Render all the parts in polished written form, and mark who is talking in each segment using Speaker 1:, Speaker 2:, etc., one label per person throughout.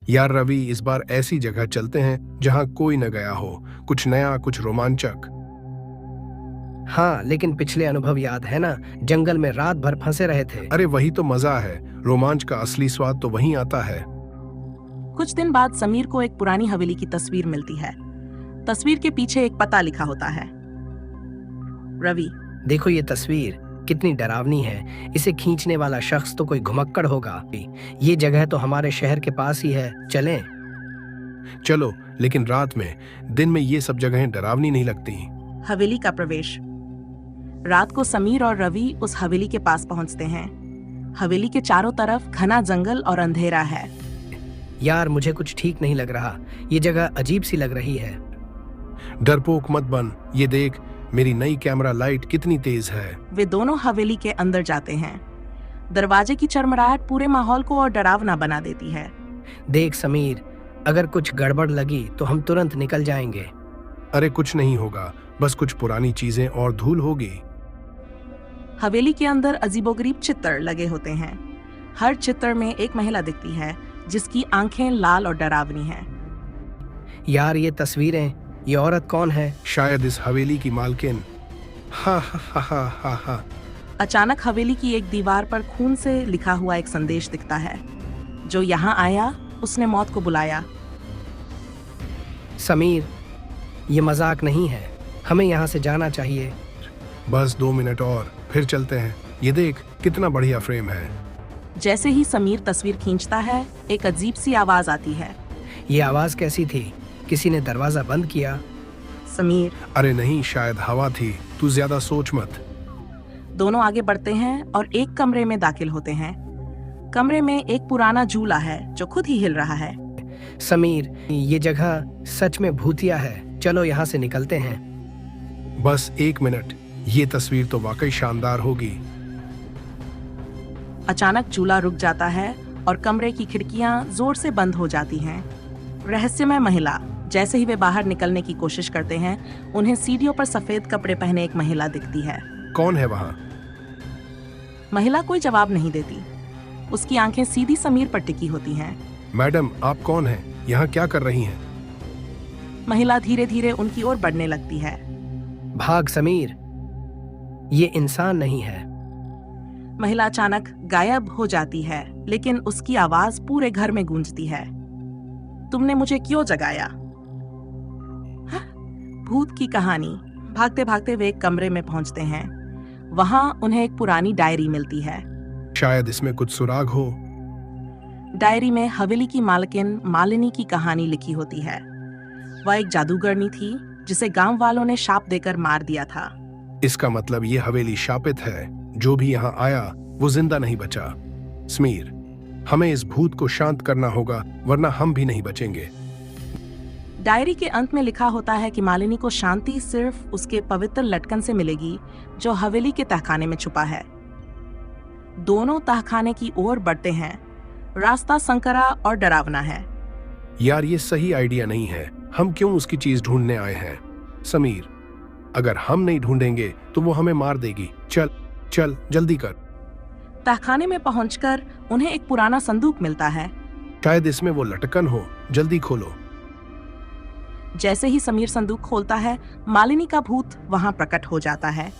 Speaker 1: यार रवि, इस बार ऐसी जगह चलते हैं जहां कोई न गया हो। कुछ नया, कुछ रोमांचक।
Speaker 2: हाँ, लेकिन पिछले अनुभव याद है ना? जंगल में रात भर फंसे रहे थे।
Speaker 1: अरे वही तो मजा है। रोमांच का असली स्वाद तो वहीं आता है।
Speaker 3: कुछ दिन बाद समीर को एक पुरानी हवेली की तस्वीर मिलती है। तस्वीर के पीछे एक पता लिखा होता है। रवि,
Speaker 2: देखो ये तस्वीर कितनी डरावनी है। इसे खींचने वाला शख्स तो कोई घुमक्कड़ होगा। ये जगह तो हमारे शहर के पास ही है, चलें?
Speaker 1: चलो, लेकिन रात में। दिन में ये सब जगहें डरावनी नहीं लगती।
Speaker 3: हवेली का प्रवेश। रात को समीर और रवि उस हवेली के पास पहुंचते हैं। हवेली के चारों तरफ घना जंगल और अंधेरा है।
Speaker 2: यार, मुझे कुछ ठीक नहीं लग रहा। ये जगह अजीब सी लग रही है।
Speaker 1: डरपोक मत बन। ये देख, मेरी नई कैमरा लाइट कितनी तेज है।
Speaker 3: वे दोनों हवेली के अंदर जाते हैं। दरवाजे की चरमराहट पूरे माहौल को और डरावना बना देती है।
Speaker 2: देख समीर, अगर कुछ गड़बड़ लगी तो हम तुरंत निकल जाएंगे।
Speaker 1: अरे कुछ नहीं होगा, बस कुछ पुरानी चीजें और धूल होगी।
Speaker 3: हवेली के अंदर अजीबोगरीब चित्र लगे होते हैं। हर चित्र में एक महिला दिखती है जिसकी आंखें लाल और डरावनी हैं।
Speaker 2: यार, ये तस्वीरें, ये औरत कौन है?
Speaker 1: शायद इस हवेली की मालकिन। हा हा हा हा हा हा।
Speaker 3: अचानक हवेली की एक दीवार पर खून से लिखा हुआ एक संदेश दिखता है। जो यहाँ आया उसने मौत को बुलाया।
Speaker 2: समीर, ये मजाक नहीं है। हमें यहाँ से जाना चाहिए।
Speaker 1: बस 2 मिनट और, फिर चलते हैं। ये देख, कितना बढ़िया फ्रेम है।
Speaker 3: जैसे ही समीर तस्वीर खींचता है, एक अजीब सी आवाज आती है।
Speaker 2: ये आवाज कैसी थी? किसी ने दरवाजा बंद किया?
Speaker 3: समीर,
Speaker 1: अरे नहीं, शायद हवा थी। तू ज्यादा सोच मत।
Speaker 3: दोनों आगे बढ़ते हैं और एक कमरे में दाखिल होते हैं। कमरे में एक पुराना झूला है जो खुद ही हिल रहा है।
Speaker 2: समीर, ये जगह सच में भूतिया है। चलो यहाँ से निकलते हैं।
Speaker 1: बस 1 मिनट। ये तस्वीर तो वाकई शानदार होगी।
Speaker 3: अचानक झूला रुक जाता है और कमरे की खिड़कियां जोर से बंद हो जाती हैं। रहस्यमय महिला। जैसे ही वे बाहर निकलने की कोशिश करते हैं, उन्हें सीढ़ियों पर सफेद कपड़े पहने एक महिला दिखती है।
Speaker 1: कौन है वहाँ?
Speaker 3: महिला कोई जवाब नहीं देती। उसकी आंखें सीधी समीर पर टिकी होती हैं।
Speaker 1: मैडम, आप कौन हैं? यहाँ क्या कर रही हैं?
Speaker 3: महिला धीरे धीरे उनकी ओर बढ़ने लगती है।
Speaker 2: भाग समीर, ये इंसान नहीं है।
Speaker 3: महिला अचानक गायब हो जाती है, लेकिन उसकी आवाज पूरे घर में गूंजती है। तुमने मुझे क्यों जगाया? हाँ, भूत की कहानी। भागते भागते वे एक कमरे में पहुंचते हैं। वहां उन्हें एक पुरानी डायरी मिलती है।
Speaker 1: शायद इसमें कुछ सुराग हो।
Speaker 3: डायरी में हवेली की मालकिन मालिनी की कहानी लिखी होती है। वह एक जादूगरनी थी जिसे गांव वालों ने शाप देकर मार दिया था।
Speaker 1: इसका मतलब ये हवेली शापित है। जो भी यहाँ आया वो जिंदा नहीं बचा। समीर, हमें इस भूत को शांत करना होगा, वरना हम भी नहीं बचेंगे।
Speaker 3: डायरी के अंत में लिखा होता है कि मालिनी को शांति सिर्फ उसके पवित्र लटकन से मिलेगी जो हवेली के तहखाने में छुपा है। दोनों तहखाने की ओर बढ़ते हैं। रास्ता संकरा और डरावना है।
Speaker 1: यार, ये सही आइडिया नहीं है। हम क्यों उसकी चीज ढूंढने आए हैं? समीर, अगर हम नहीं ढूंढेंगे तो वो हमें मार देगी। चल चल, जल्दी कर।
Speaker 3: तहखाने में पहुंचकर उन्हें एक पुराना संदूक मिलता है।
Speaker 1: शायद इसमें वो लटकन हो। जल्दी खोलो।
Speaker 3: जैसे ही समीर संदूक खोलता है, मालिनी का भूत वहां प्रकट हो जाता है।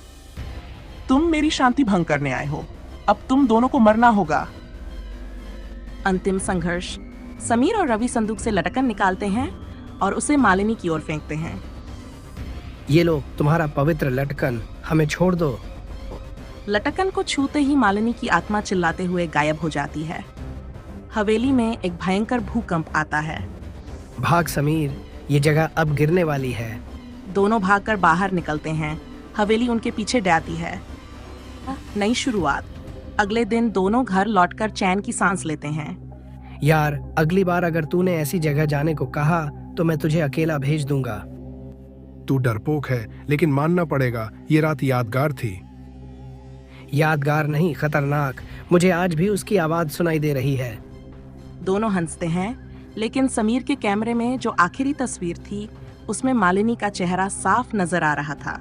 Speaker 4: तुम मेरी शांति भंग करने आए हो। अब तुम दोनों को मरना होगा।
Speaker 3: अंतिम संघर्ष। समीर और रवि संदूक से लटकन निकालते हैं और उसे मालिनी की ओर फेंकते हैं।
Speaker 2: ये लो तुम्हारा पवित्र लटकन, हमें छोड़ दो।
Speaker 3: लटकन को छूते ही मालिनी की आत्मा चिल्लाते हुए गायब हो जाती है। हवेली में एक भयंकर भूकंप आता है।
Speaker 2: भाग समीर, ये जगह अब गिरने वाली है।
Speaker 3: दोनों भागकर बाहर निकलते हैं। हवेली उनके पीछे डरती है। नई शुरुआत। अगले दिन दोनों घर लौटकर चैन की सांस लेते हैं।
Speaker 2: यार, अगली बार अगर तूने ऐसी जगह जाने को कहा तो मैं तुझे अकेला भेज दूंगा।
Speaker 1: तू डरपोक है, लेकिन मानना पड़ेगा, ये रात यादगार थी।
Speaker 2: यादगार नहीं, खतरनाक। मुझे आज भी उसकी आवाज सुनाई दे रही है।
Speaker 3: दोनों हंसते हैं, लेकिन समीर के कैमरे में जो आखिरी तस्वीर थी, उसमें मालिनी का चेहरा साफ नजर आ रहा था।